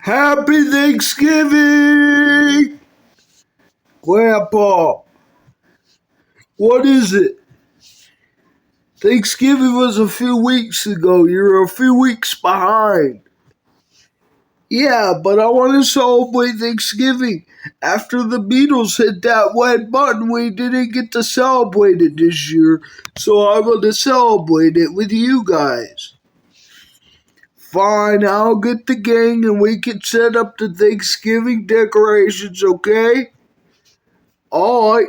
Happy Thanksgiving! Grandpa, what is it? Thanksgiving was a few weeks ago. You're a few weeks behind. Yeah, but I want to celebrate Thanksgiving. After the Beatles hit that red button, we didn't get to celebrate it this year. So I want to celebrate it with you guys. Fine, I'll get the gang and we can set up the Thanksgiving decorations, okay? Alright.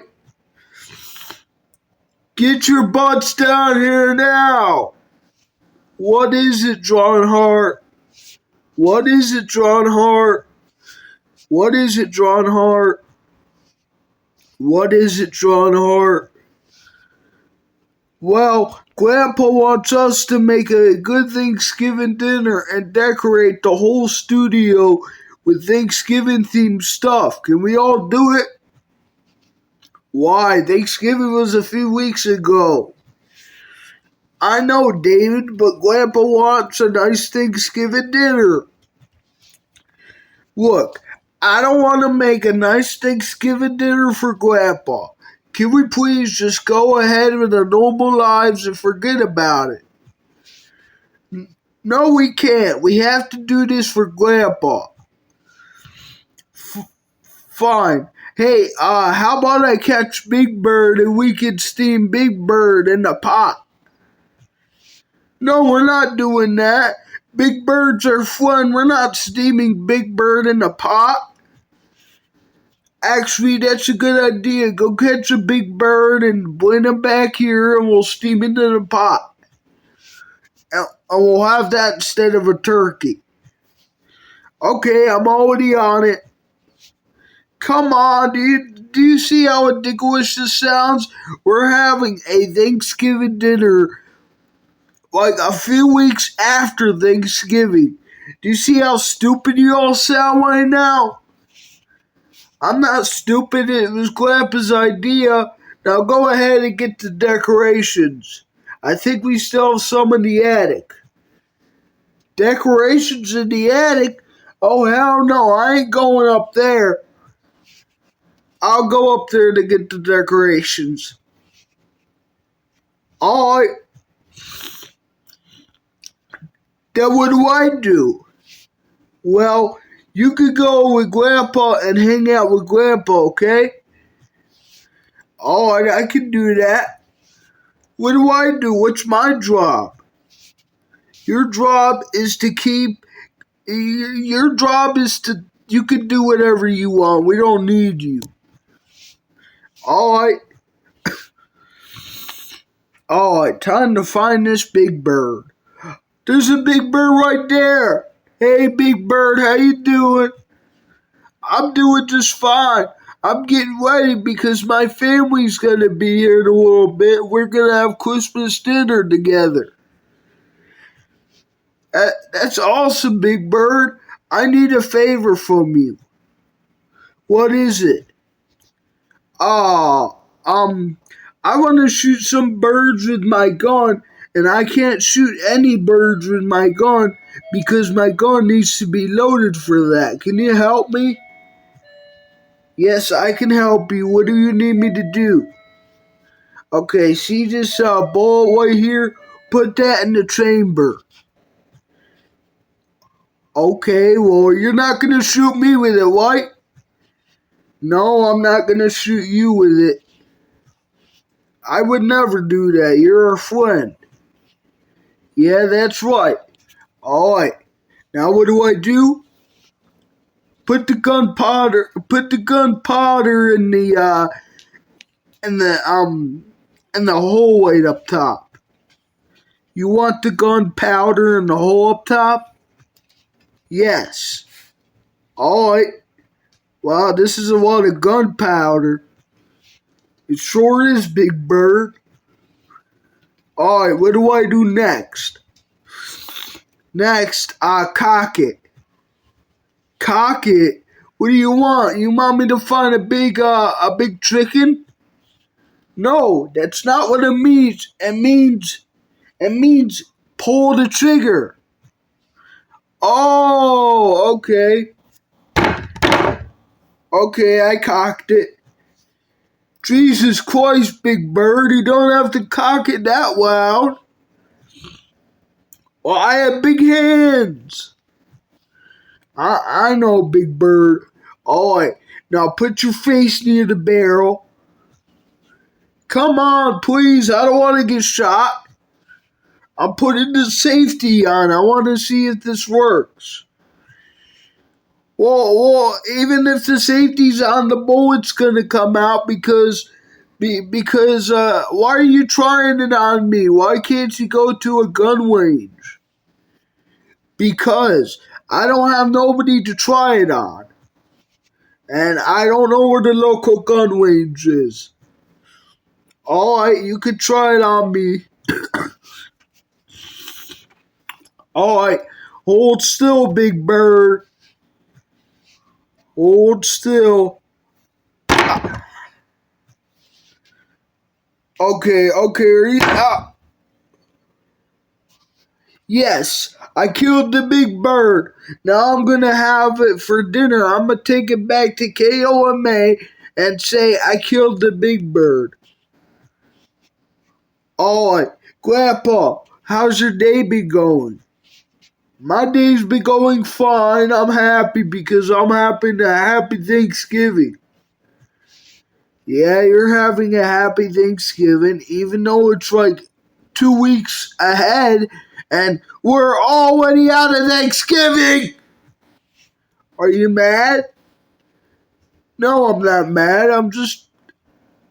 Get your butts down here now! What is it, John Hart? What is it, John Hart? What is it, John Hart? What is it, John Hart? Well, Grandpa wants us to make a good Thanksgiving dinner and decorate the whole studio with Thanksgiving themed stuff. Can we all do it? Why? Thanksgiving was a few weeks ago. I know, David, but Grandpa wants a nice Thanksgiving dinner. Look, I don't want to make a nice Thanksgiving dinner for Grandpa. Can we please just go ahead with our normal lives and forget about it? No, we can't. We have to do this for Grandpa. Fine. Hey, how about I catch Big Bird and we can steam Big Bird in the pot? No, we're not doing that. Big birds are fun. We're not steaming Big Bird in the pot. Actually, that's a good idea. Go catch a big bird and bring him back here and we'll steam it in the pot. And we'll have that instead of a turkey. Okay, I'm already on it. Come on, do you see how ridiculous this sounds? We're having a Thanksgiving dinner like a few weeks after Thanksgiving. Do you see how stupid you all sound right now? I'm not stupid. It was Grandpa's idea. Now go ahead and get the decorations. I think we still have some in the attic. Decorations in the attic? Oh, hell no. I ain't going up there. I'll go up there to get the decorations. Alright. Then what do I do? Well, you could go with Grandpa and hang out with Grandpa, okay? Alright, I can do that. What do I do? What's my job? Your job is to keep. Your job is to. You can do whatever you want. We don't need you. Alright. Alright, time to find this Big Bird. There's a Big Bird right there. Hey, Big Bird, how you doing? I'm doing just fine. I'm getting ready because my family's going to be here in a little bit. We're going to have Christmas dinner together. That's awesome, Big Bird. I need a favor from you. What is it? I want to shoot some birds with my gun, and I can't shoot any birds with my gun because my gun needs to be loaded for that. Can you help me? Yes, I can help you. What do you need me to do? Okay, see this ball right here? Put that in the chamber. Okay, well, you're not going to shoot me with it, right? No, I'm not going to shoot you with it. I would never do that. You're a friend. Yeah, that's right. Alright. Now what do I do? Put the gunpowder in the hole right up top. You want the gunpowder in the hole up top? Yes. Alright. Wow, this is a lot of gunpowder. It sure is, Big Bird. Alright, what do I do next? Next, cock it. Cock it? What do you want? You want me to find a big chicken? No, that's not what it means. It means pull the trigger. Oh, Okay. Okay, I cocked it. Jesus Christ, Big Bird, you don't have to cock it that loud. Well, I have big hands. I know, Big Bird. Alright, now put your face near the barrel. Come on, please, I don't want to get shot. I'm putting the safety on. I want to see if this works. Well, even if the safety's on, the bullet's gonna come out because why are you trying it on me? Why can't you go to a gun range? Because I don't have nobody to try it on. And I don't know where the local gun range is. Alright, you can try it on me. Alright, hold still, Big Bird. Hold still. Okay. Yes, I killed the Big Bird. Now I'm gonna have it for dinner. I'm gonna take it back to KOMA and say I killed the Big Bird. Alright, Grandpa, how's your day been going? My day's been going fine. I'm happy because I'm having a happy Thanksgiving. Yeah, you're having a happy Thanksgiving, even though it's like 2 weeks ahead and we're already out of Thanksgiving. Are you mad? No, I'm not mad. I'm just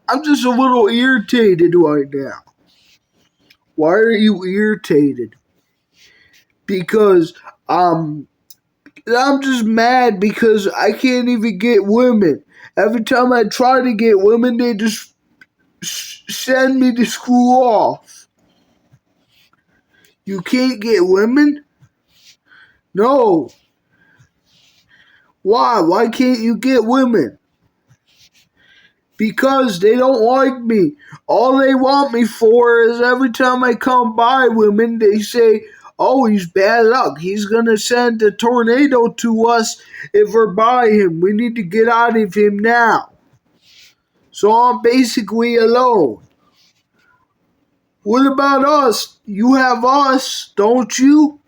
a little irritated right now. Why are you irritated? Because I'm just mad because I can't even get women. Every time I try to get women, they just send me to screw off. You can't get women? No. Why? Why can't you get women? Because they don't like me. All they want me for is every time I come by women, they say, oh, he's bad luck. He's going to send a tornado to us if we're by him. We need to get out of him now. So I'm basically alone. What about us? You have us, don't you?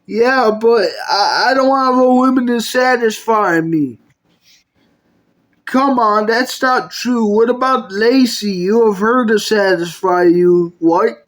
Yeah, but I don't have a woman to satisfy me. Come on, that's not true. What about Lacey? You have her to satisfy you, what?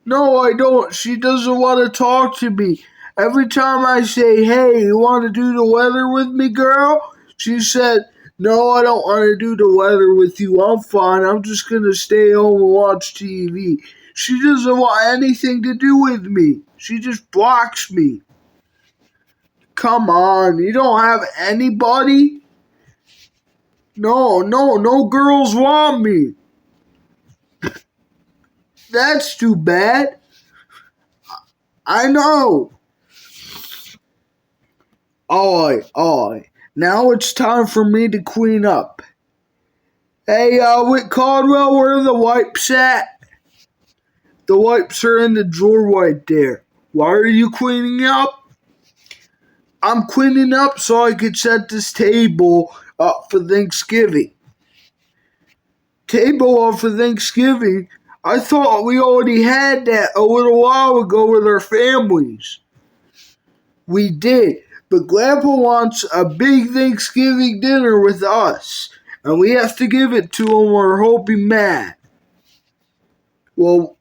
No, I don't. She doesn't want to talk to me. Every time I say, hey, you want to do the weather with me, girl? She said, no, I don't want to do the weather with you. I'm fine. I'm just going to stay home and watch TV. She doesn't want anything to do with me. She just blocks me. Come on, you don't have anybody? No girls want me. That's too bad. I know. Alright. Now it's time for me to clean up. Hey, Whit Caldwell, where are the wipes at? The wipes are in the drawer right there. Why are you cleaning up? I'm cleaning up so I could set this table up for Thanksgiving. Table up for Thanksgiving? I thought we already had that a little while ago with our families. We did, but Grandpa wants a big Thanksgiving dinner with us, and we have to give it to him or he'll be mad. Well,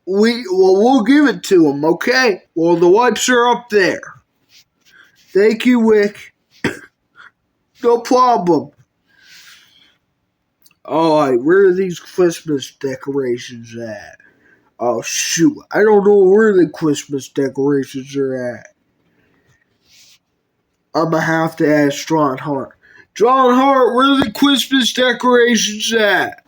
we'll give it to him, okay? Well, the wipes are up there. Thank you, Wick. No problem. Alright, where are these Christmas decorations at? Oh, shoot. I don't know where the Christmas decorations are at. I'm going to have to ask John Hart. John Hart, where are the Christmas decorations at?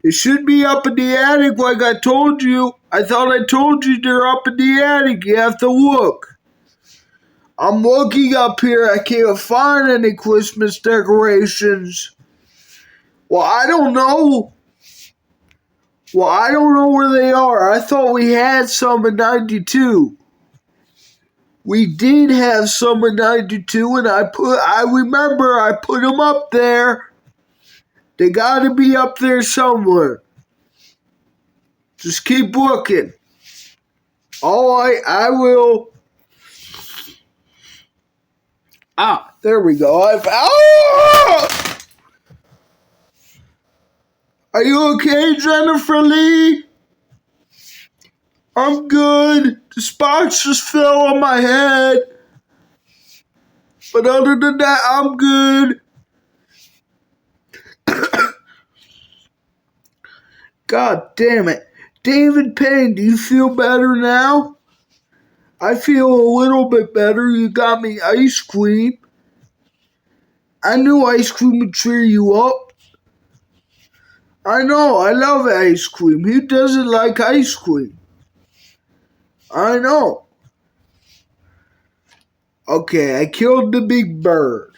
It should be up in the attic like I told you. I thought I told you they're up in the attic. You have to look. I'm looking up here. I can't find any Christmas decorations. Well, I don't know. Where they are. I thought we had some in 92. We did have some in 92, and I remember I put them up there. They gotta be up there somewhere. Just keep looking. Alright, I will. Ah, there we go. Are you okay, Jennifer Lee? I'm good. The spots just fell on my head. But other than that, I'm good. God damn it. David Payne, do you feel better now? I feel a little bit better. You got me ice cream. I knew ice cream would cheer you up. I know, I love ice cream. Who doesn't like ice cream? I know. Okay, I killed the big bird.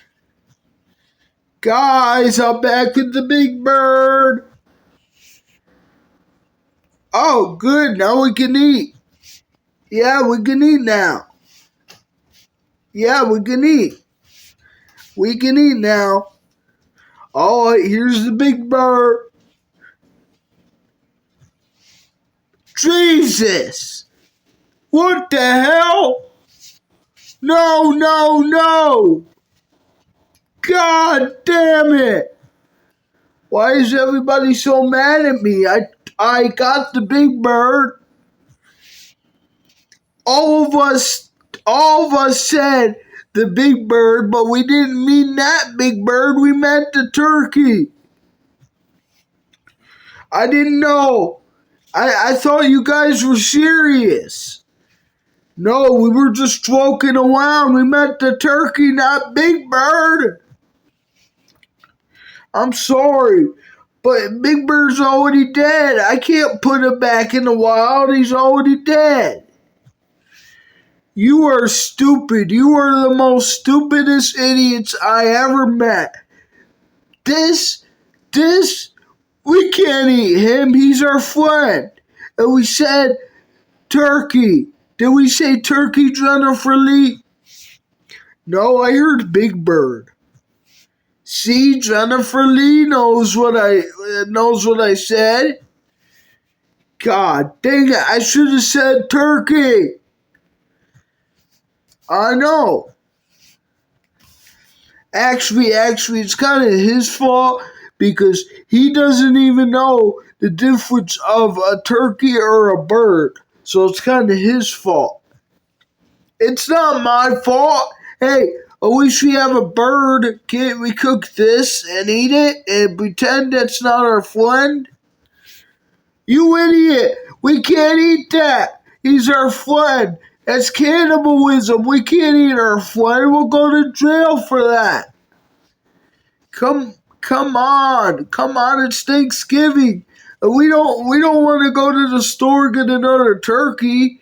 Guys, I'm back with the big bird. Oh, good. Now we can eat. Yeah, we can eat now. Yeah, we can eat. We can eat now. All right, here's the big bird. Jesus! What the hell? No, no, no! God damn it! Why is everybody so mad at me? I got the big bird. All of us said the big bird, but we didn't mean that big bird. We meant the turkey. I didn't know. I thought you guys were serious. No, we were just joking around. We meant the turkey, not big bird. I'm sorry, but Big Bird's already dead. I can't put him back in the wild. He's already dead. You are stupid. You are the most stupidest idiots I ever met. This, we can't eat him. He's our friend. And we said turkey. Did we say turkey, Jennifer Lee? No, I heard Big Bird. See, Jennifer Lee knows what I said. God dang it, I should have said turkey. I know. Actually, it's kind of his fault because he doesn't even know the difference of a turkey or a bird. So it's kind of his fault. It's not my fault. Hey, at least we have a bird. Can't we cook this and eat it and pretend that's not our friend? You idiot! We can't eat that. He's our friend. That's cannibalism. We can't eat our friend. We'll go to jail for that. Come on! It's Thanksgiving. We don't want to go to the store and get another turkey.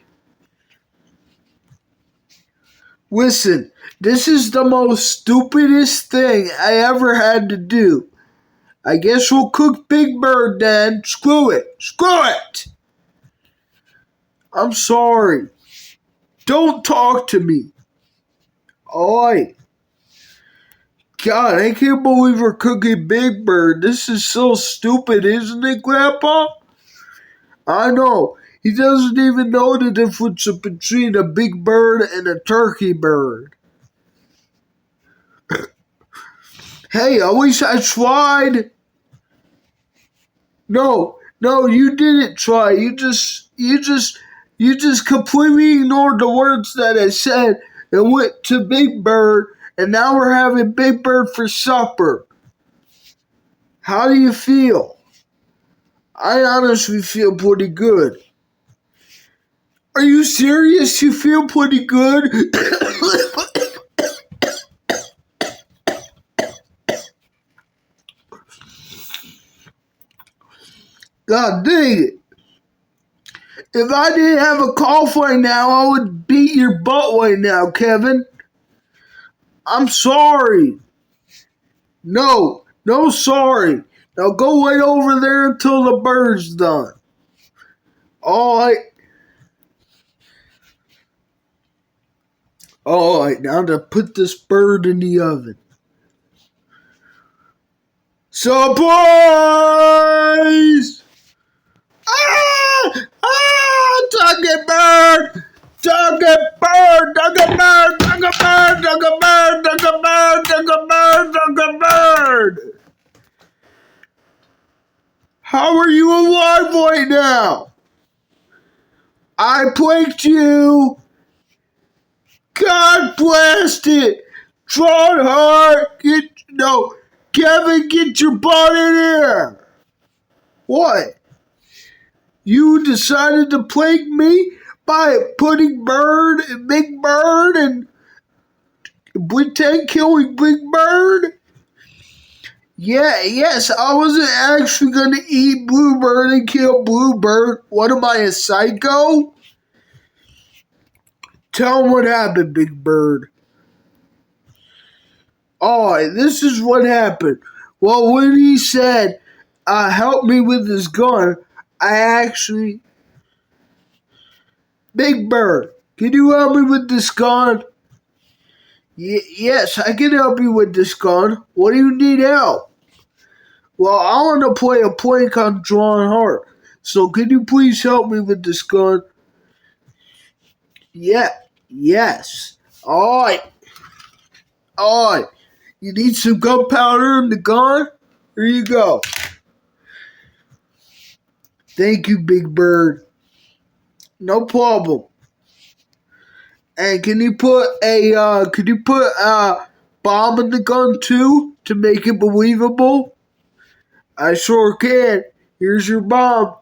Listen, this is the most stupidest thing I ever had to do. I guess we'll cook Big Bird then. Screw it! I'm sorry. Don't talk to me. Alright. God, I can't believe we're cooking Big Bird. This is so stupid, isn't it, Grandpa? I know. He doesn't even know the difference between a big bird and a turkey bird. Hey, I wish I tried. No, you didn't try. You just completely ignored the words that I said and went to Big Bird, and now we're having Big Bird for supper. How do you feel? I honestly feel pretty good. Are you serious? You feel pretty good? God dang it. If I didn't have a cough right now, I would beat your butt right now, Kevin. I'm sorry. No, sorry. Now go right over there until the bird's done. All right. Alright, now to put this bird in the oven. Surprise! Ah! Ah! Target bird! Target bird! Target bird! Target bird! Target bird! Target bird! Target bird! Target bird! How are you alive right now? I planked you! God blast it! Tron Heart! Kevin, get your butt in here! What? You decided to plague me by putting Big Bird and pretend killing Big Bird? Yes, I wasn't actually going to eat Bluebird and kill Bluebird. What am I, a psycho? Tell him what happened, Big Bird. Oh, this is what happened. Well, when he said, help me with this gun, I actually... Big Bird, can you help me with this gun? Yes, I can help you with this gun. What do you need help? Well, I want to play a prank on Drawn Heart. So can you please help me with this gun? Yes. Alright. You need some gunpowder in the gun? Here you go. Thank you, Big Bird. No problem. And can you put a bomb in the gun too to make it believable? I sure can. Here's your bomb.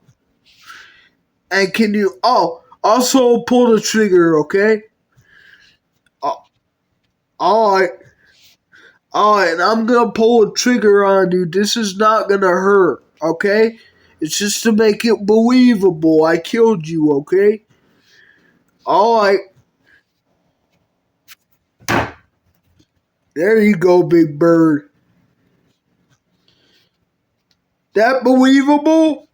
And can you also pull the trigger, okay? Alright. Alright, I'm gonna pull a trigger on you. This is not gonna hurt, okay? It's just to make it believable. I killed you, okay? Alright. There you go, Big Bird. That believable?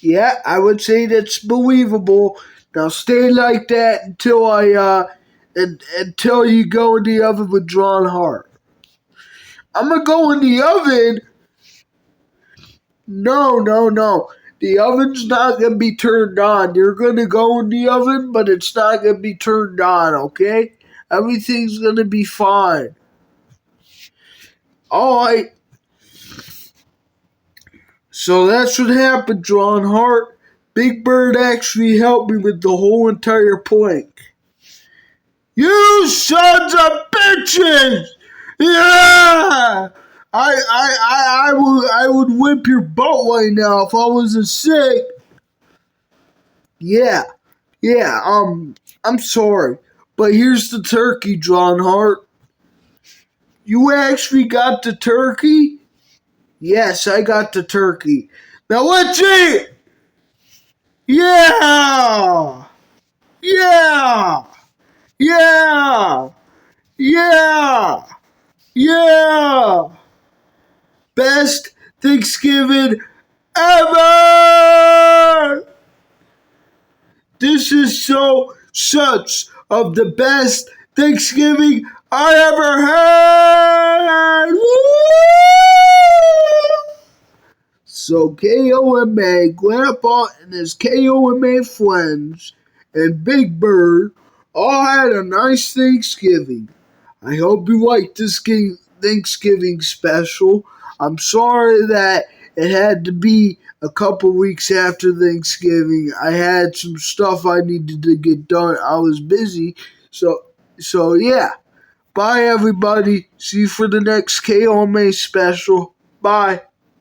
Yeah, I would say that's believable. Now stay like that until you go in the oven with Drawn Heart. I'm gonna go in the oven. No. The oven's not gonna be turned on. You're gonna go in the oven, but it's not gonna be turned on, okay? Everything's gonna be fine. Alright. So that's what happened, Drawn Heart. Big Bird actually helped me with the whole entire plank. You sons of bitches! Yeah! I would whip your butt right now if I wasn't sick. Yeah, I'm sorry. But here's the turkey, Drawn Heart. You actually got the turkey? Yes, I got the turkey. Now let's eat! Yeah! Yeah! Yeah! Yeah! Yeah! Best Thanksgiving ever! This is such of the best Thanksgiving I ever had! Woo! So KOMA, Grandpa and his KOMA friends, and Big Bird all had a nice Thanksgiving. I hope you liked this Thanksgiving special. I'm sorry that it had to be a couple weeks after Thanksgiving. I had some stuff I needed to get done. I was busy. So yeah. Bye everybody. See you for the next KOMA special. Bye.